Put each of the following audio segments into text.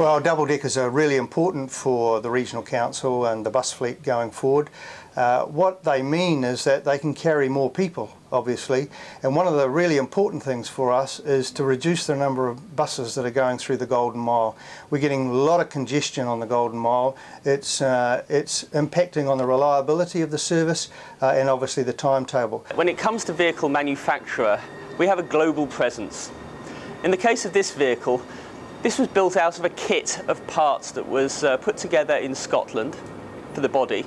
Well, double-deckers are really important for the Regional Council and the bus fleet going forward. What they mean is that they can carry more people, obviously, and one of the really important things for us is to reduce the number of buses that are going through the Golden Mile. We're getting a lot of congestion on the Golden Mile. It's impacting on the reliability of the service and obviously the timetable. When it comes to vehicle manufacturer, we have a global presence. In the case of this vehicle, this was built out of a kit of parts that was put together in Scotland for the body.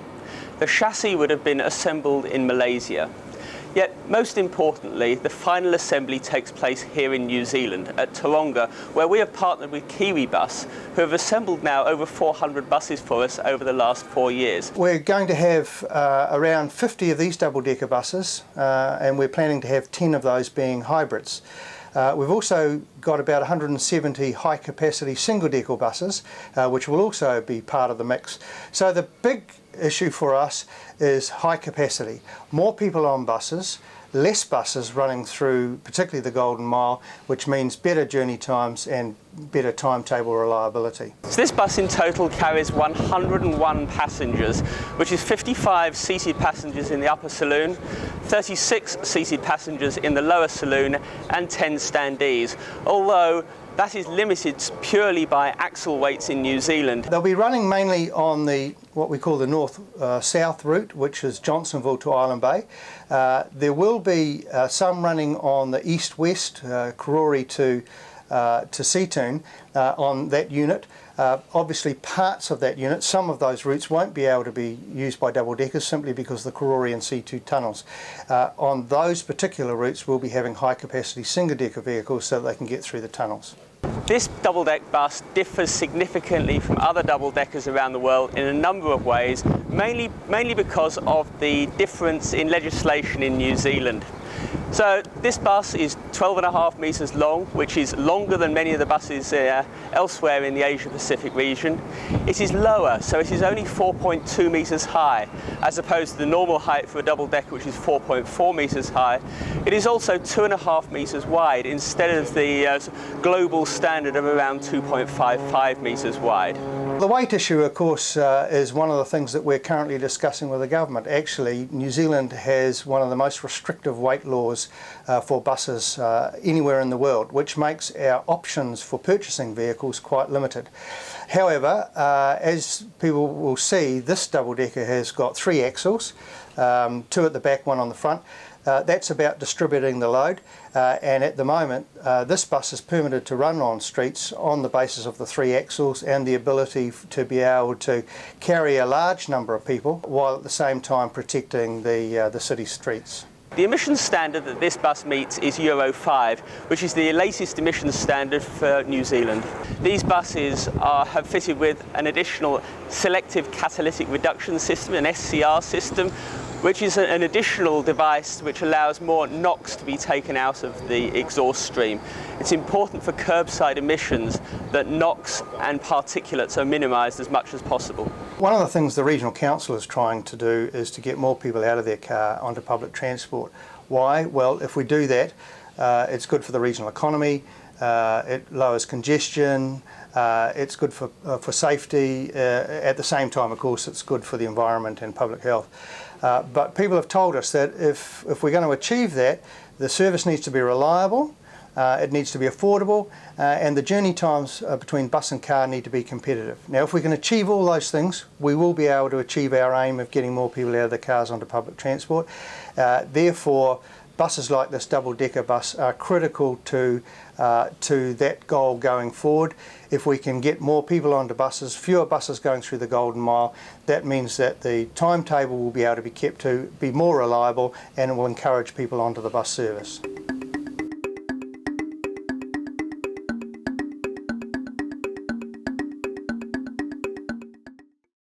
The chassis would have been assembled in Malaysia. Yet, most importantly, the final assembly takes place here in New Zealand, at Taronga, where we have partnered with Kiwibus, who have assembled now over 400 buses for us over the last 4 years. We're going to have around 50 of these double-decker buses, and we're planning to have 10 of those being hybrids. We've also got about 170 high-capacity single-decker buses, which will also be part of the mix. So the big issue for us is high capacity. More people on buses, less buses running through particularly the Golden Mile, which means better journey times and better timetable reliability. So this bus in total carries 101 passengers, which is 55 seated passengers in the upper saloon, 36 seated passengers in the lower saloon and 10 standees, although that is limited purely by axle weights in New Zealand. They'll be running mainly on what we call the north-south route, which is Johnsonville to Island Bay. There will be some running on the east-west, Karori to Seatoon on that unit. Obviously parts of that unit, some of those routes won't be able to be used by double-deckers simply because of the Karori and Seatoon tunnels. On those particular routes we'll be having high-capacity single-decker vehicles so that they can get through the tunnels. This double-deck bus differs significantly from other double-deckers around the world in a number of ways, mainly because of the difference in legislation in New Zealand. So this bus is 12.5 metres long, which is longer than many of the buses elsewhere in the Asia-Pacific region. It is lower, so it is only 4.2 metres high, as opposed to the normal height for a double-decker, which is 4.4 metres high. It is also 2.5 metres wide, instead of the global standard of around 2.55 metres wide. The weight issue, of course, is one of the things that we're currently discussing with the government. Actually, New Zealand has one of the most restrictive weight laws for buses anywhere in the world, which makes our options for purchasing vehicles quite limited. However, as people will see, this double-decker has got 3 axles, 2 at the back, 1 on the front. That's about distributing the load, and at the moment this bus is permitted to run on streets on the basis of the 3 axles and the ability to be able to carry a large number of people while at the same time protecting the city streets. The emissions standard that this bus meets is Euro 5, which is the latest emissions standard for New Zealand. These buses have fitted with an additional selective catalytic reduction system, an SCR system, which is an additional device which allows more NOx to be taken out of the exhaust stream. It's important for curbside emissions that NOx and particulates are minimised as much as possible. One of the things the Regional Council is trying to do is to get more people out of their car onto public transport. Why? Well, if we do that, it's good for the regional economy, it lowers congestion, it's good for safety. At the same time, of course, it's good for the environment and public health. But people have told us that if we're going to achieve that, the service needs to be reliable, it needs to be affordable, and the journey times between bus and car need to be competitive. Now, if we can achieve all those things, we will be able to achieve our aim of getting more people out of their cars onto public transport. Therefore, buses like this double-decker bus are critical to that goal going forward. If we can get more people onto buses, fewer buses going through the Golden Mile, that means that the timetable will be able to be kept to be more reliable and it will encourage people onto the bus service.